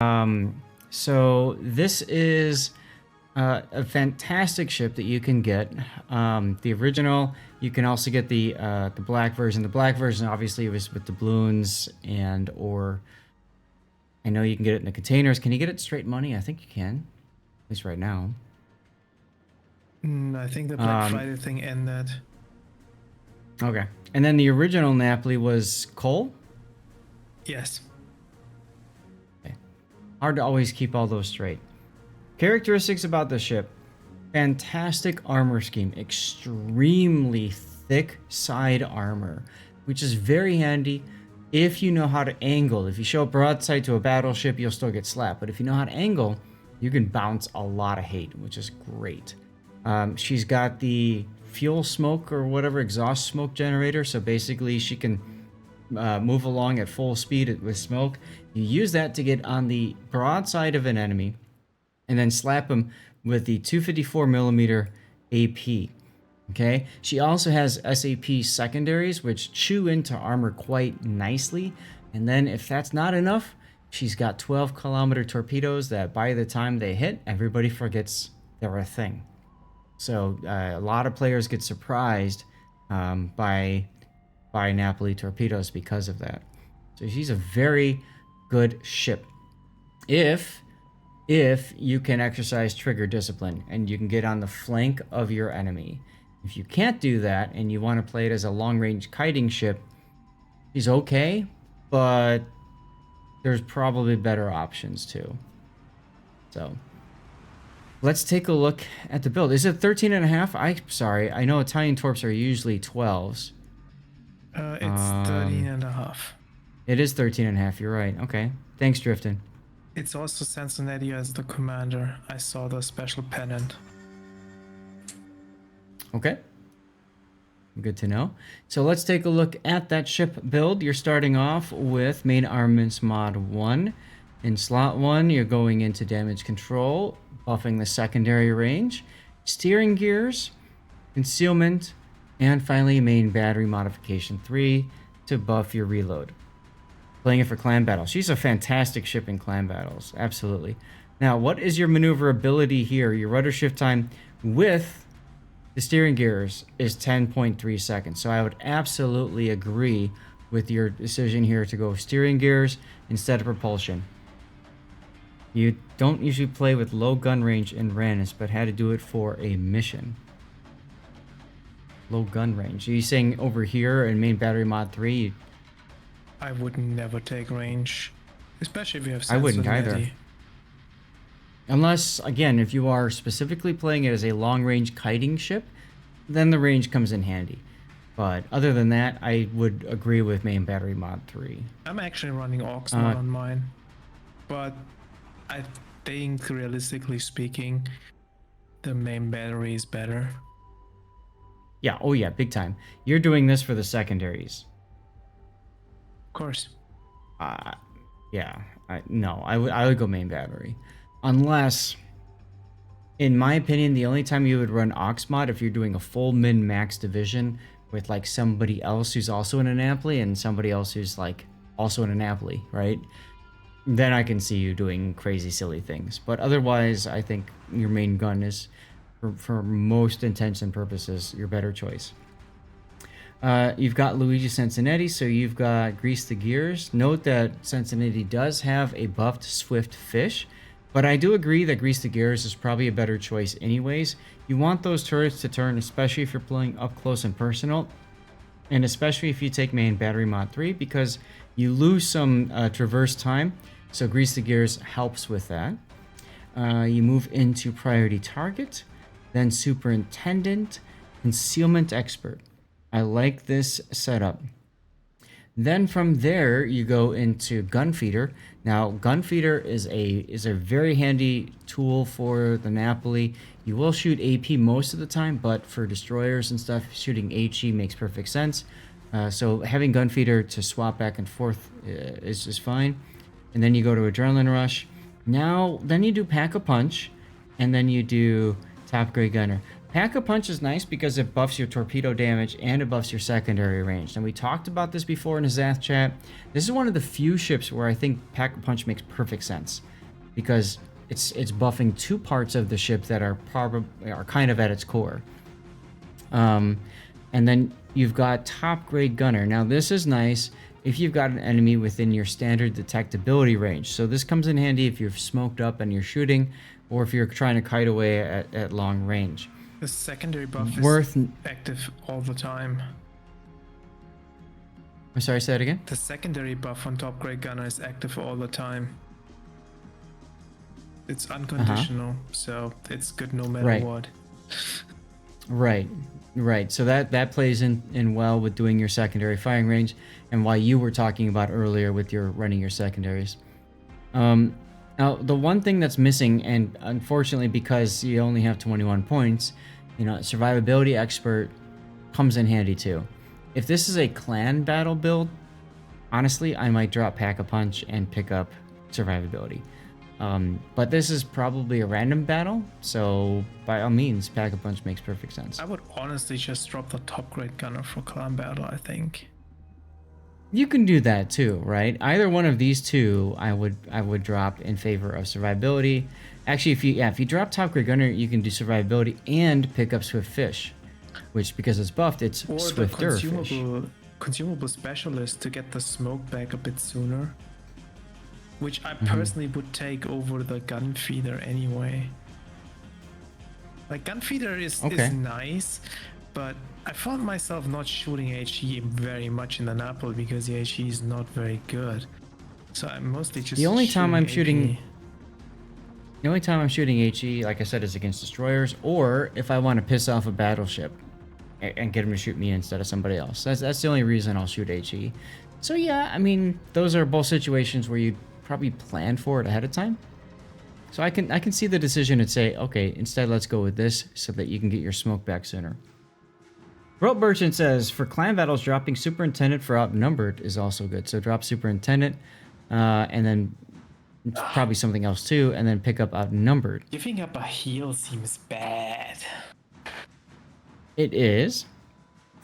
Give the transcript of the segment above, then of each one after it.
So this is a fantastic ship that you can get. The original, you can also get the black version. The black version obviously was with doubloons or I know you can get it in the containers. Can you get it straight money? I think you can, at least right now. I think the Black Friday thing ended. Okay. And then the original Napoli was coal? Yes. Okay. Hard to always keep all those straight. Characteristics about the ship. Fantastic armor scheme. Extremely thick side armor, which is very handy if you know how to angle. If you show up broadside to a battleship, you'll still get slapped. But if you know how to angle, you can bounce a lot of hate, which is great. She's got the fuel smoke or whatever, exhaust smoke generator. So basically she can move along at full speed with smoke. You use that to get on the broadside of an enemy and then slap him with the 254 millimeter AP. Okay. She also has SAP secondaries, which chew into armor quite nicely. And then if that's not enough, she's got 12-kilometer torpedoes that by the time they hit, everybody forgets they're a thing. So a lot of players get surprised by Napoli torpedoes because of that. So she's a very good ship. If you can exercise trigger discipline and you can get on the flank of your enemy. If you can't do that and you want to play it as a long-range kiting ship, she's okay, but there's probably better options too. So let's take a look at the build. Is it 13.5? I'm sorry. I know Italian torps are usually 12s. It's 13.5. It is 13.5. You're right. Okay. Thanks, Driftin. It's also Cincinnati as the commander. I saw the special pennant. Okay. Good to know. So let's take a look at that ship build. You're starting off with main armaments mod 1. In slot 1, you're going into damage control, buffing the secondary range, steering gears, concealment, and finally main battery modification 3 to buff your reload. Playing it for clan battles. She's a fantastic ship in clan battles. Absolutely. Now, what is your maneuverability here? Your rudder shift time with the steering gears is 10.3 seconds. So I would absolutely agree with your decision here to go steering gears instead of propulsion. You don't usually play with low gun range in Rannis, but had to do it for a mission. Low gun range. Are you saying over here in main battery mod 3? I would never take range, especially if you have I wouldn't either. Cincinnati. Unless, again, if you are specifically playing it as a long-range kiting ship, then the range comes in handy. But other than that, I would agree with main battery mod 3. I'm actually running aux mod on mine, but I think realistically speaking, the main battery is better. Yeah, oh yeah, big time. You're doing this for the secondaries. Of course. Yeah, I would go main battery. Unless, in my opinion, the only time you would run aux mod if you're doing a full min-max division with like somebody else who's also in a Napoli and somebody else who's like also in a Napoli, right? Then I can see you doing crazy silly things. But otherwise, I think your main gun is, for most intents and purposes, your better choice. You've got Luigi Cincinnati, so you've got Grease the Gears. Note that Cincinnati does have a buffed Swift Fish, but I do agree that Grease the Gears is probably a better choice anyways. You want those turrets to turn, especially if you're playing up close and personal, and especially if you take main battery mod 3, because you lose some traverse time, so Grease the Gears helps with that. You move into Priority Target, then Superintendent, Concealment Expert. I like this setup. Then from there, you go into Gunfeeder. Now, Gunfeeder is a very handy tool for the Napoli. You will shoot AP most of the time, but for destroyers and stuff, shooting HE makes perfect sense. So having Gunfeeder to swap back and forth is fine. And then you go to Adrenaline Rush. Then you do Pack-a-Punch, and then you do Top Grade Gunner. Pack-a-Punch is nice because it buffs your torpedo damage and it buffs your secondary range. And we talked about this before in the Zath chat. This is one of the few ships where I think Pack-a-Punch makes perfect sense because it's buffing two parts of the ship that are kind of at its core. And then you've got top grade gunner. Now this is nice if you've got an enemy within your standard detectability range. So this comes in handy if you're smoked up and you're shooting, or if you're trying to kite away at long range. The secondary buff is active all the time. I'm sorry, say that again? The secondary buff on top grade gunner is active all the time. It's unconditional, so it's good no matter what. Right. So that plays in well with doing your secondary firing range, and why you were talking about earlier with your running your secondaries. Now, the one thing that's missing, and unfortunately because you only have 21 points, survivability expert comes in handy too. If this is a clan battle build, honestly, I might drop Pack-a-Punch and pick up survivability. But this is probably a random battle, so by all means, Pack-a-Punch makes perfect sense. I would honestly just drop the top grade gunner for clan battle, I think. You can do that too, right? Either one of these two, I would drop in favor of survivability. Actually, if you drop top grade gunner, you can do survivability and pick up swift fish, which because it's buffed, it's or swifter the fish. Consumable specialist to get the smoke back a bit sooner, which I personally would take over the gun feeder anyway. Like gun feeder is nice, but I found myself not shooting HE very much in the Napoli because the HE is not very good. So I'm mostly just the only time I'm shooting AP. The only time I'm shooting HE, like I said, is against destroyers, or if I want to piss off a battleship and get them to shoot me instead of somebody else. That's the only reason I'll shoot HE. So yeah, I mean, those are both situations where you probably plan for it ahead of time. So I can see the decision and say, okay, instead let's go with this so that you can get your smoke back sooner. Rope Merchant says, for clan battles, dropping Superintendent for Outnumbered is also good. So drop Superintendent, and then probably something else too, and then pick up Outnumbered. Giving up a heal seems bad. It is.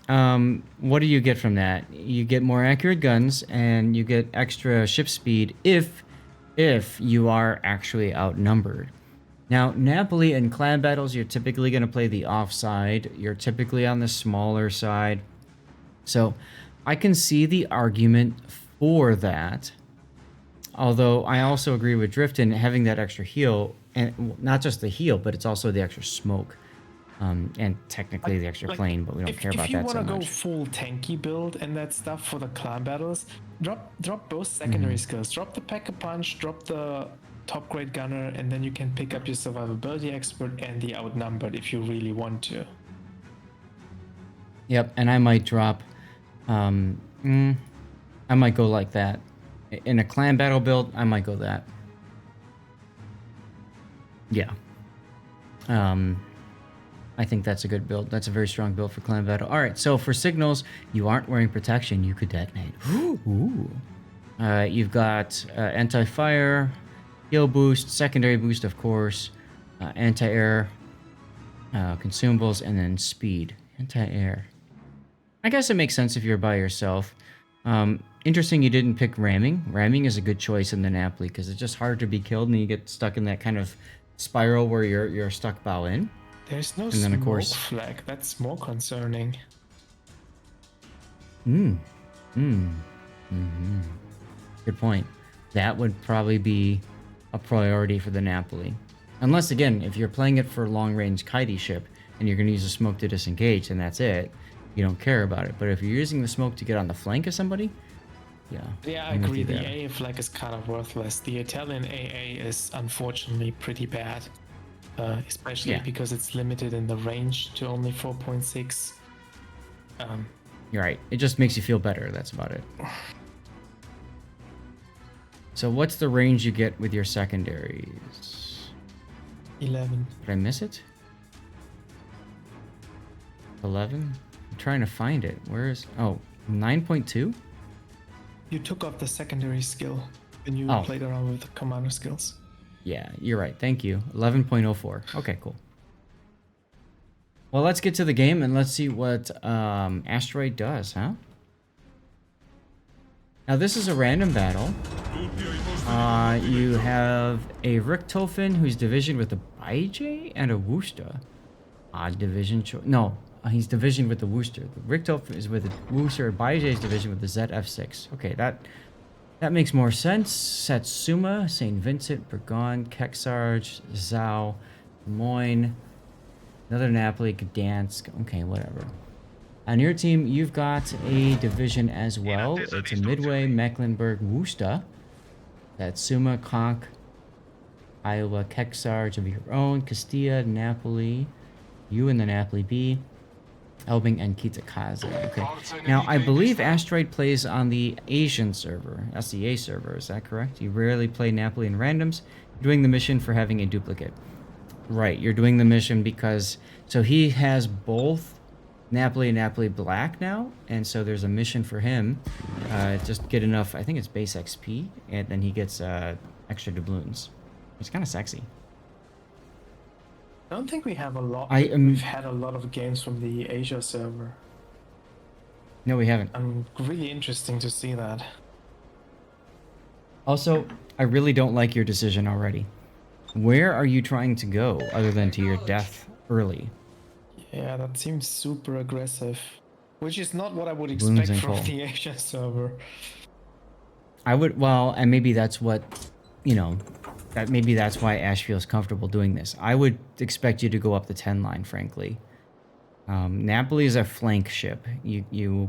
What do you get from that? You get more accurate guns, and you get extra ship speed if you are actually outnumbered. Now, Napoli and clan battles, you're typically going to play the offside. You're typically on the smaller side. So I can see the argument for that. Although I also agree with Drifton having that extra heal, and not just the heal, but it's also the extra smoke. And technically the extra plane, but we don't care about that so much. If you want to go full tanky build and that stuff for the clan battles, drop both secondary skills. Drop the Pack-a-Punch, drop the top grade gunner, and then you can pick up your survivability expert and the outnumbered if you really want to. Yep, and I might drop, I might go like that. In a clan battle build, I might go that. Yeah. I think that's a good build. That's a very strong build for clan battle. All right, so for signals, you aren't wearing protection. You could detonate. Ooh. You've got anti-fire, heal boost, secondary boost, of course, anti-air, consumables, and then speed. Anti-air. I guess it makes sense if you're by yourself. Interesting you didn't pick ramming. Ramming is a good choice in the Napoli because it's just hard to be killed and you get stuck in that kind of spiral where you're stuck bow in. There's no smoke flag. That's more concerning. Good point. That would probably be a priority for the Napoli. Unless, again, if you're playing it for long-range kitey ship and you're going to use the smoke to disengage, and that's it. You don't care about it. But if you're using the smoke to get on the flank of somebody, yeah, I agree. The AA flag is kind of worthless. The Italian AA is unfortunately pretty bad. Especially because it's limited in the range to only 4.6. You're right. It just makes you feel better. That's about it. So what's the range you get with your secondaries? 11. Did I miss it? 11? I'm trying to find it. Where is... Oh, 9.2? You took off the secondary skill when you played around with the commander skills. Yeah, you're right. Thank you. 11.04. Okay, cool. Well, let's get to the game and let's see what Asteroid does, huh? Now, this is a random battle. You have a Richtofen who's division with a Baije and a Worcester. Odd division choice. No, he's division with the Worcester. The Richtofen is with the Worcester. Baije is division with the ZF6. Okay, that makes more sense. Satsuma, St. Vincent, Burgon, Keksarge, Zhao, Des Moines, another Napoli, Gdansk. Okay, whatever. On your team, you've got a division as well. It's a Midway, Mecklenburg, Worcester. Satsuma, Konk, Iowa, Keksarge of your own, Castilla, Napoli, you and the Napoli B, Elbing, and Kitakaze. Okay. Now, I believe Asteroid plays on the Asian server, SEA server. Is that correct? You rarely play Napoli in randoms. You're doing the mission for having a duplicate. Right. You're doing the mission because... So he has both Napoli and Napoli Black now, and so there's a mission for him. Just get enough, I think it's base XP, and then he gets extra doubloons. It's kind of sexy. I don't think we have a lot. We've had a lot of games from the Asia server. No, we haven't. Really interesting to see that. Also, I really don't like your decision already. Where are you trying to go other than to your death early? Yeah, that seems super aggressive. Which is not what I would expect from the Asia server. I would, well, and maybe that's what, you know, maybe that's why Ash feels comfortable doing this. I would expect you to go up the 10 line, frankly. Napoli is a flank ship. You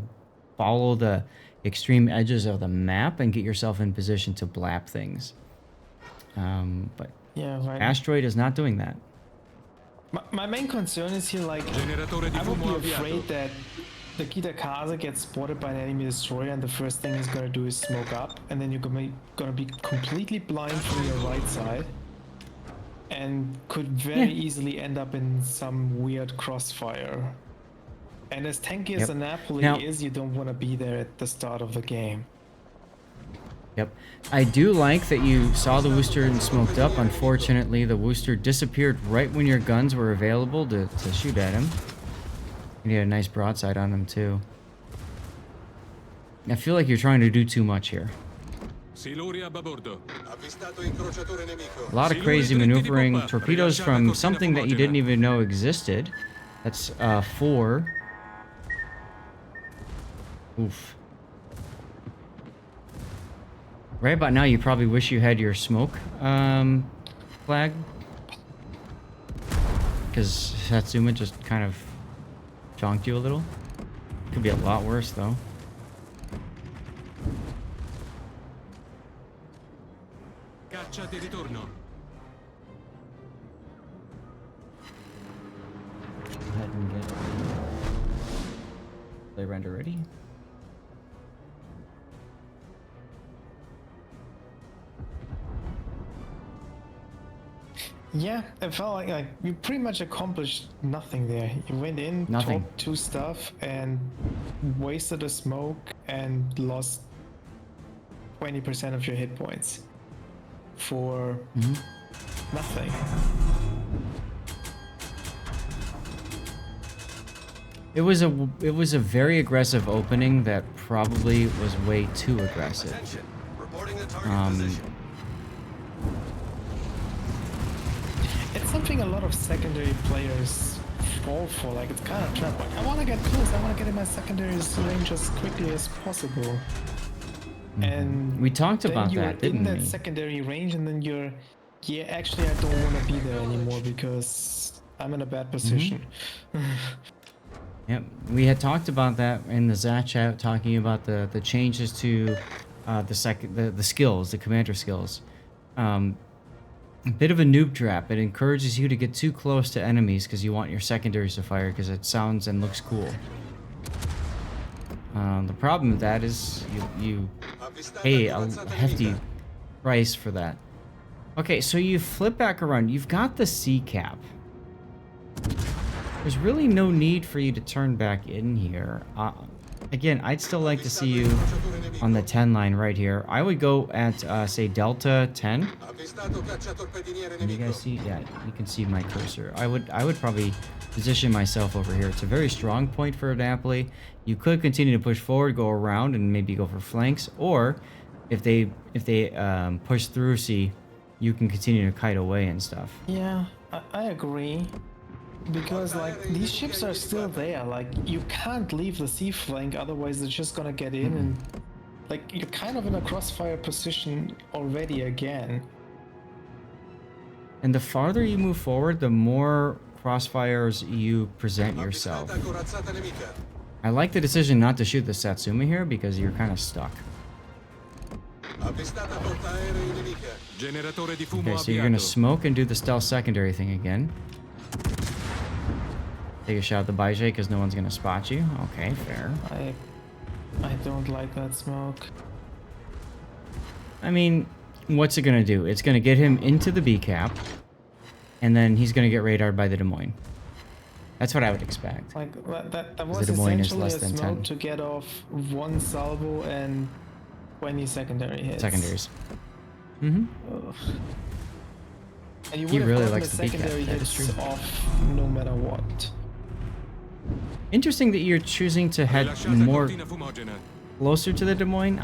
follow the extreme edges of the map and get yourself in position to blap things. But yeah, right. Asteroid is not doing that. My main concern is here, like, I would be afraid that the Kitakaze gets spotted by an enemy destroyer and the first thing he's gonna do is smoke up, and then you're gonna be completely blind from your right side and could very easily end up in some weird crossfire. And as tanky as the Napoli is, you don't want to be there at the start of the game. Yep. I do like that you saw the Worcester and smoked up. Unfortunately, the Worcester disappeared right when your guns were available to shoot at him. And you had a nice broadside on him, too. I feel like you're trying to do too much here. A lot of crazy maneuvering. Torpedoes from something that you didn't even know existed. That's 4. Oof. Right about now, you probably wish you had your smoke flag. Because Satsuma just kind of jonked you a little. Could be a lot worse, though. Caccia di ritorno. Go ahead and get play render ready. Yeah, it felt like you pretty much accomplished nothing there. You went in, talked to stuff, and wasted a smoke and lost 20% of your hit points for nothing. It was a very aggressive opening that probably was way too aggressive. It's something a lot of secondary players fall for. Like, it's kind of trap. Like, I want to get close. I want to get in my secondaries range as quickly as possible. And we talked about that, didn't we? In that secondary range, and then you're, yeah, actually, I don't want to be there anymore because I'm in a bad position. Yep, we had talked about that in the Zat chat, talking about the changes to the skills, the commander skills. A bit of a noob trap. It encourages you to get too close to enemies because you want your secondaries to fire because it sounds and looks cool. The problem with that is you pay a hefty price for that. Okay, so you flip back around. You've got the C cap. There's really no need for you to turn back in here. Again, I'd still like to see you on the 10 line right here. I would go at, say, Delta 10. Can you guys see? Yeah, you can see my cursor. I would probably position myself over here. It's a very strong point for Napoli. You could continue to push forward, go around, and maybe go for flanks. Or if they push through, see, you can continue to kite away and stuff. Yeah, I agree. Because like these ships are still there, like you can't leave the sea flank, otherwise they're just gonna get in and like you're kind of in a crossfire position already again. And the farther you move forward, the more crossfires you present yourself. I like the decision not to shoot the Satsuma here because you're kind of stuck. Generatore di fumo Okay, so you're gonna avviato. smoke and do the stealth secondary thing again. Take a shot at the Baije because no one's gonna spot you. Okay, fair. I don't like that smoke. I mean, what's it gonna do? It's gonna get him into the B cap, and then he's gonna get radared by the Des Moines. That's what I would expect. Like that was the Des Moines is essentially less a than smoke 10. to get off one salvo and 20 secondary hits. Secondaries. Mm-hmm. Ugh. And you He would have really gotten likes the the B cap, secondary that is hits true. off no matter what. Interesting that you're choosing to head Rilasciata more cortina fumogena. closer to the Des Moines.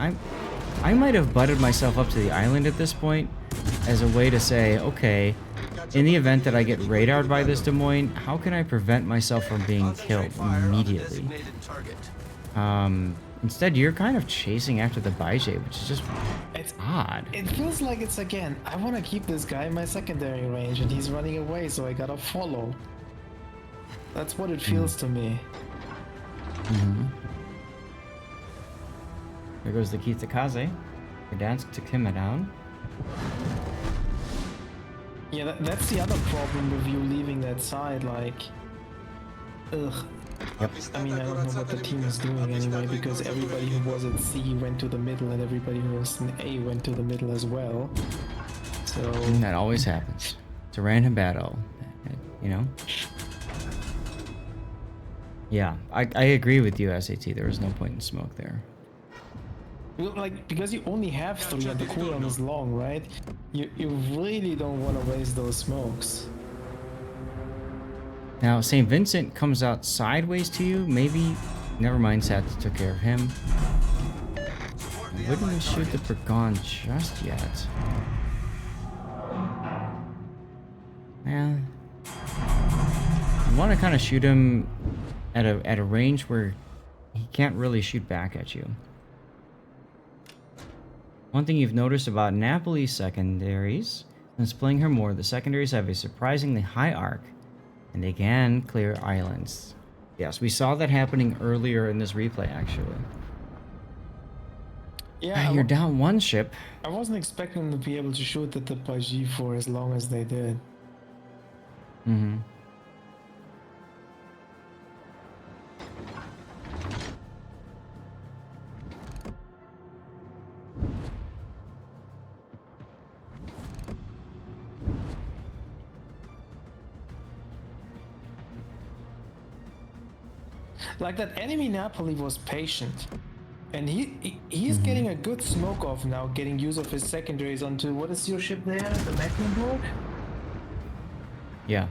I might have butted myself up to the island at this point as a way to say, okay, in the event that I get radared by this Des Moines, how can I prevent myself from being killed immediately? Instead, you're kind of chasing after the Baije, which is just It's odd. It feels like it's again, I want to keep this guy in my secondary range and he's running away, so I gotta follow. That's what it feels to me. There goes the Kitakaze. Gdansk took him down. Yeah, that's the other problem with you leaving that side, like... Ugh. Yep. I mean, I don't know what the team is doing anyway, because everybody who was at C went to the middle and everybody who was in A went to the middle as well. So... That always happens. It's a random battle, you know? Yeah, I agree with you, SAT. There was no point in smoke there. Like, because you only have 3 and the cooldown is long, right? You really don't want to waste those smokes. Now, St. Vincent comes out sideways to you. Maybe... Never mind, Sat took care of him. I wouldn't shoot the Burgon just yet. Yeah. You want to kind of shoot him at a range where he can't really shoot back at you. One thing you've noticed about Napoli's secondaries, since playing her more, the secondaries have a surprisingly high arc, and they can clear islands. Yes, we saw that happening earlier in this replay, actually. Yeah, You're down one ship. I wasn't expecting them to be able to shoot at the Pagi for as long as they did. Mm-hmm. Like that enemy Napoli was patient. And he's getting a good smoke off now, getting use of his secondaries onto, what is your ship there? The Mecklenburg? Yeah.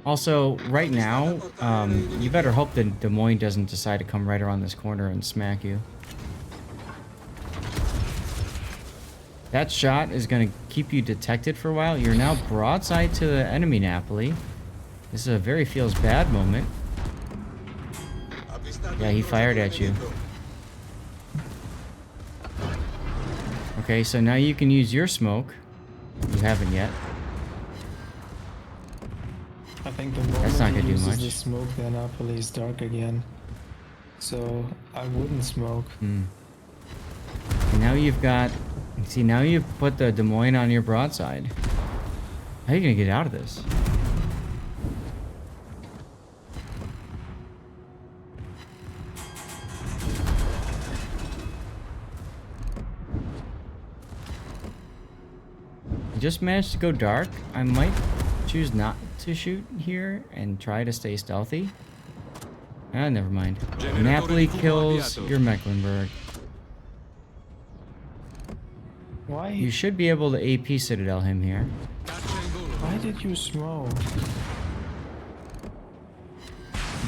Also, right now, you better hope that Des Moines doesn't decide to come right around this corner and smack you. That shot is going to keep you detected for a while. You're now broadside to the enemy Napoli. This is a very feels bad moment. Yeah, he fired at you. Okay, so now you can use your smoke. You haven't yet. I think the moment That's not gonna he do uses much. the smoke, then Napoli is dark again. So I wouldn't smoke. And now you've got... See, now you've put the Des Moines on your broadside. How are you going to get out of this? You just managed to go dark. I might choose not to shoot here and try to stay stealthy. Ah, never mind. Generatore Napoli di fumo kills avviato. your Mecklenburg. Why? You should be able to AP Citadel him here. Caccia in volo. Why did you smoke?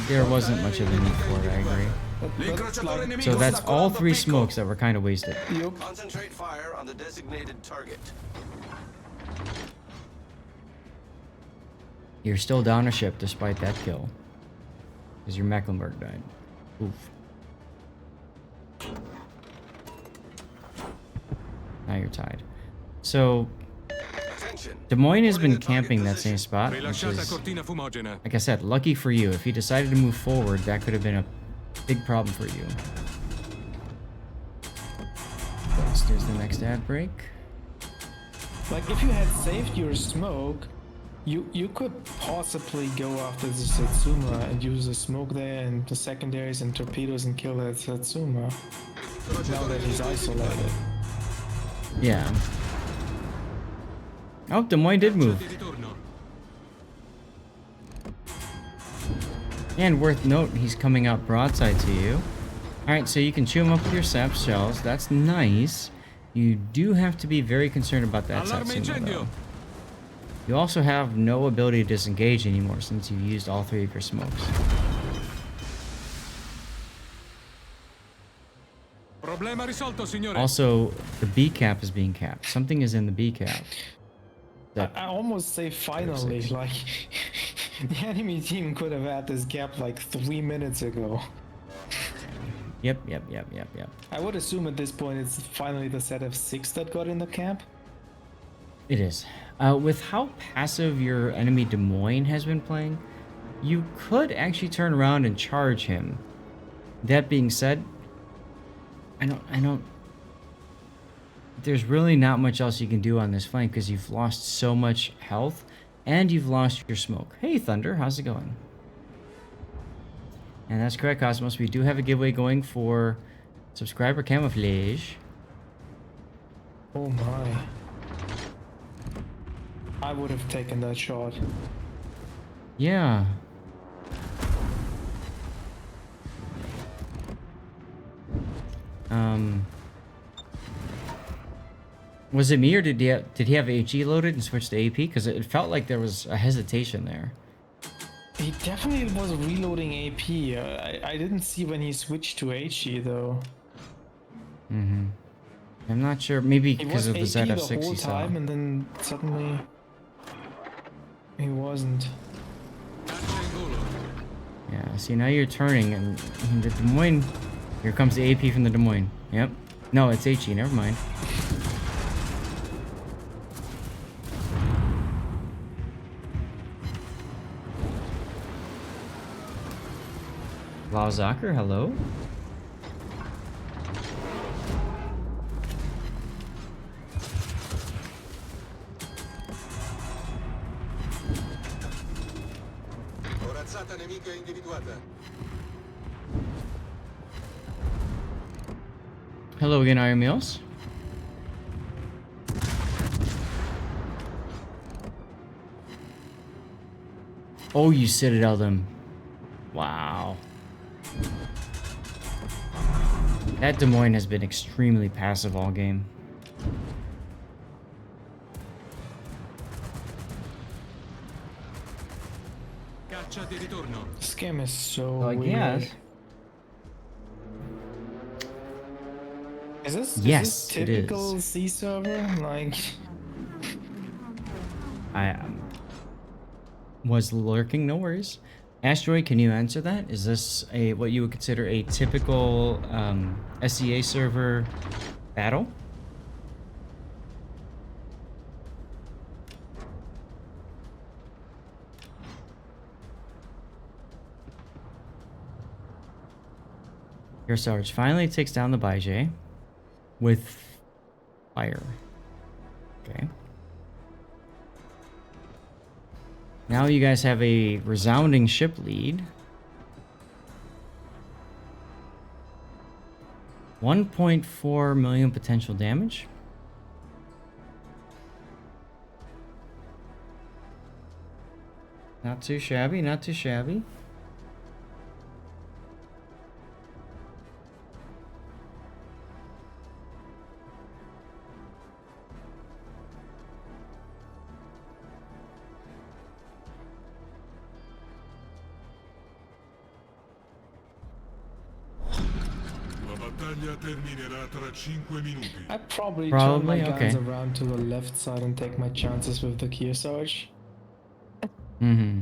There wasn't much of a need for it, I agree. That's like, So that's all 3 smokes that were kind of wasted. yup. Concentrate fire on the designated target. You're still down a ship despite that kill. Because your Mecklenburg died. Oof. Now you're tied. So, Attention. Des Moines has Reporting been the target camping that same position. spot, which Rilasciata is, cortina fumogena. like I said, lucky for you. If he decided to move forward, that could have been a big problem for you. There's the next ad break. Like if you had saved your smoke, you could possibly go after the Satsuma and use the smoke there and the secondaries and torpedoes and kill that Satsuma. Now that he's isolated. Yeah. Oh, Des Moines did move. Di ritorno. And worth note, he's coming out broadside to you. Alright, so you can chew him up with your sap shells. That's nice. You do have to be very concerned about that Allarme Satsuma, incendio. though. You also have no ability to disengage anymore since you've used all 3 of your smokes. Problema risolto, signore. Also, the B cap is being capped. Something is in the B cap. I almost say finally, like the enemy team could have had this gap like 3 minutes ago. Yep. I would assume at this point it's finally the set of 6 that got in the camp. It is. With how passive your enemy Des Moines has been playing, you could actually turn around and charge him. That being said, I don't. There's really not much else you can do on this flank because you've lost so much health and you've lost your smoke. Hey, Thunder, how's it going? And that's correct, Cosmos. We do have a giveaway going for subscriber camouflage. Oh my. I would have taken that shot. Yeah. Was it me or did he have HE loaded and switch to AP? Because it felt like there was a hesitation there. He definitely was reloading AP. I didn't see when he switched to HE though. I'm not sure. Maybe He because was of the AP the ZF6 whole he saw. time and then suddenly he wasn't. Caccia in volo. Yeah, see now you're turning and the Des Moines. Here comes the AP from the Des Moines. Yep. No, it's HE, never mind. Lauzacher, hello? Corazzata nemica individuata. Hello again, Iron Meals. Oh, you Citadel them. Wow. That Des Moines has been extremely passive all game. Caccia di ritorno. This game is so Well, I weird. guess. Is this Yes, it typical is. C server? Like I was lurking, no worries. Asteroid, can you answer that? Is this a what you would consider a typical SEA server battle? Your Sarge finally takes down the Baije with fire. Okay. Now you guys have a resounding ship lead. 1.4 million potential damage. Not too shabby, not too shabby. battaglia terminerà tra 5 minuti. I probably turn Probably, my guns okay. around to the left side and take my chances with the Kearsarge. Mm-hmm.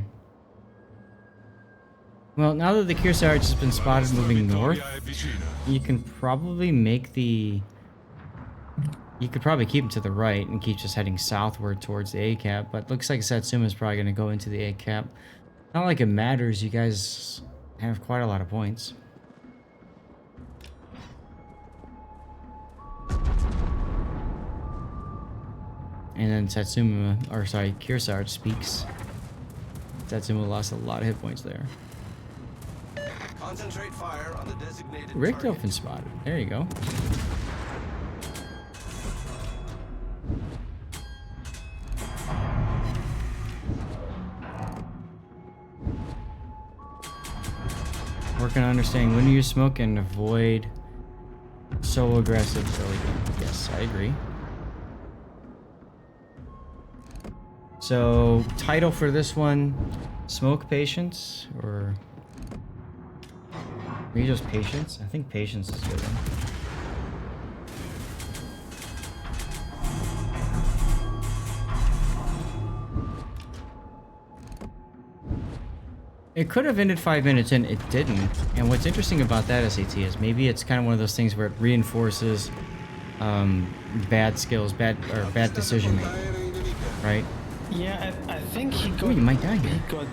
Well, now that the Kearsarge has been La spotted nostra moving north, vittoria è vicina. you can probably make the... You could probably keep him to the right and keep just heading southward towards the A-cap, but looks like Satsuma's probably going to go into the A-cap. Not like it matters, you guys have quite a lot of points. And then Satsuma, or sorry, Kearsarge speaks. Satsuma lost a lot of hit points there. Concentrate fire on the designated target. Richtofen spotted. There you go. Working on understanding when to use smoke and avoid so aggressive early game. Yes, I agree. So, title for this one, Smoke Patience, or maybe just Patience? I think Patience is a good one. It could have ended 5 minutes and it didn't. And what's interesting about that SAT is maybe it's kind of one of those things where it reinforces bad skills, bad decision making, right? Yeah, I think he got, Ooh, you might die here. he got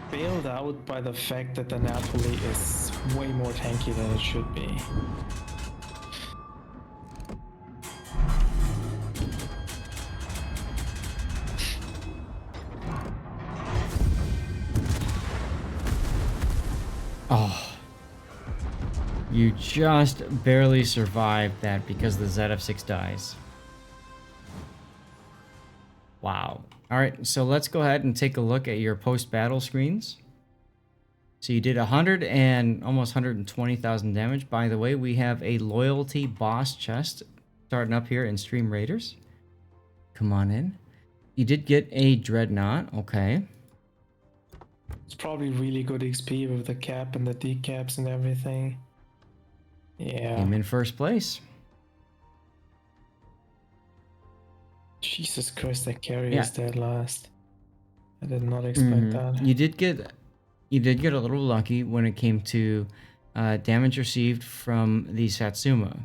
bailed out by the fact that the Napoli is way more tanky than it should be. Oh. You just barely survived that because the ZF6 dies. Wow. Alright, so let's go ahead and take a look at your post-battle screens. So you did 100 and almost 120,000 damage. By the way, we have a loyalty boss chest starting up here in Stream Raiders. Come on in. You did get a dreadnought, okay. It's probably really good XP with the cap and the decaps and everything. Yeah. Came in first place. Jesus Christ, that carry Yeah. is dead last. I did not expect that. You did get a little lucky when it came to damage received from the Satsuma.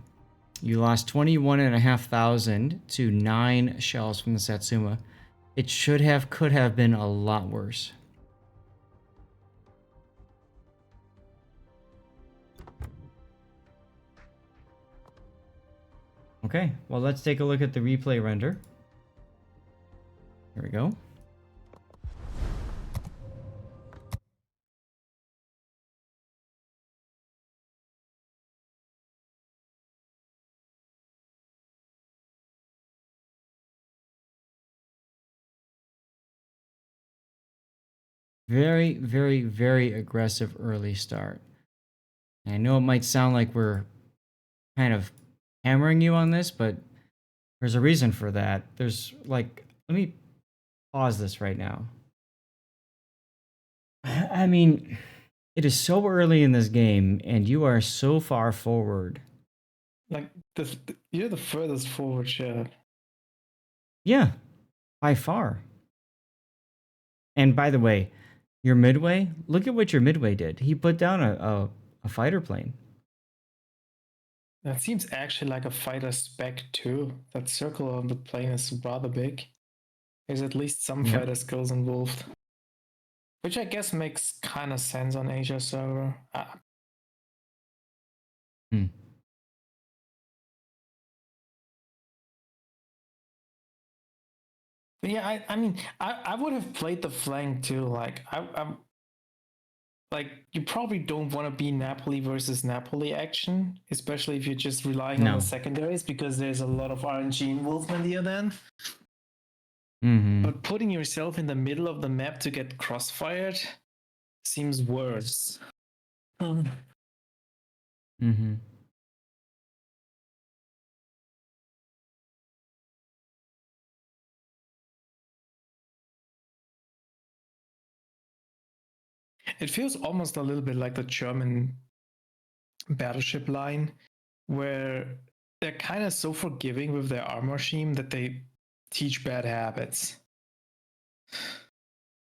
You lost 21,500 to 9 shells from the Satsuma. It could have been a lot worse. Okay, well, let's take a look at the replay render. Here we go. Very, very, very aggressive early start. And I know it might sound like we're kind of hammering you on this, but there's a reason for that. There's like, let me pause this right now. I mean, it is so early in this game, and you are so far forward. Like, you're the furthest forward ship. Yeah, by far. And by the way, your midway, look at what your midway did. He put down a fighter plane. That seems actually like a fighter spec too. That circle on the plane is rather big. There's at least some Yep. fighter skills involved. Which I guess makes kind of sense on Asia server. Hmm. But yeah, I mean, I would have played the flank too. Like, I'm like, you probably don't want to be Napoli versus Napoli action, especially if you're just relying on No. the secondaries, because there's a lot of RNG involvement here then. Mm-hmm. But putting yourself in the middle of the map to get crossfired seems worse. Mm-hmm. It feels almost a little bit like the German battleship line, where they're kind of so forgiving with their armor scheme that they teach bad habits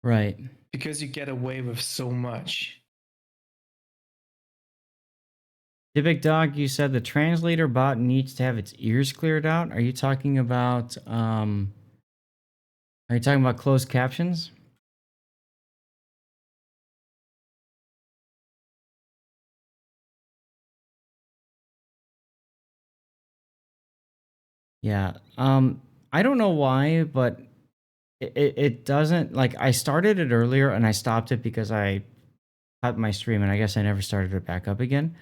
Right. because you get away with so much. Big Dog, you said the translator bot needs to have its ears cleared out. Are you talking about closed captions? Yeah. I don't know why, but it doesn't, like, I started it earlier and I stopped it because I cut my stream and I guess I never started it back up again.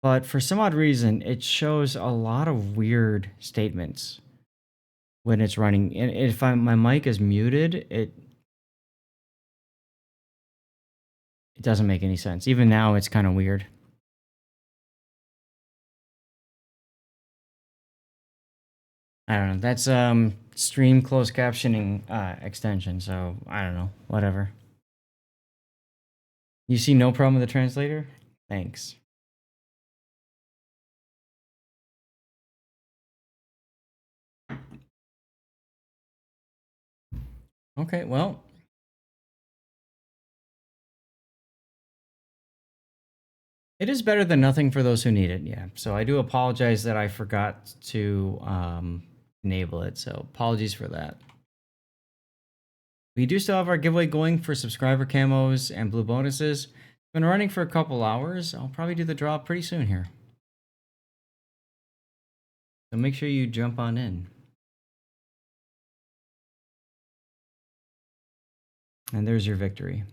But for some odd reason, it shows a lot of weird statements when it's running. And if my mic is muted, it doesn't make any sense. Even now, it's kind of weird. I don't know. That's stream closed captioning extension. So I don't know. Whatever. You see no problem with the translator? Thanks. Okay, well. It is better than nothing for those who need it, yeah. So I do apologize that I forgot to enable it. So apologies for that. We do still have our giveaway going for subscriber camos and blue bonuses. It's been running for a couple hours. I'll probably do the draw pretty soon here. So make sure you jump on in. And there's your victory.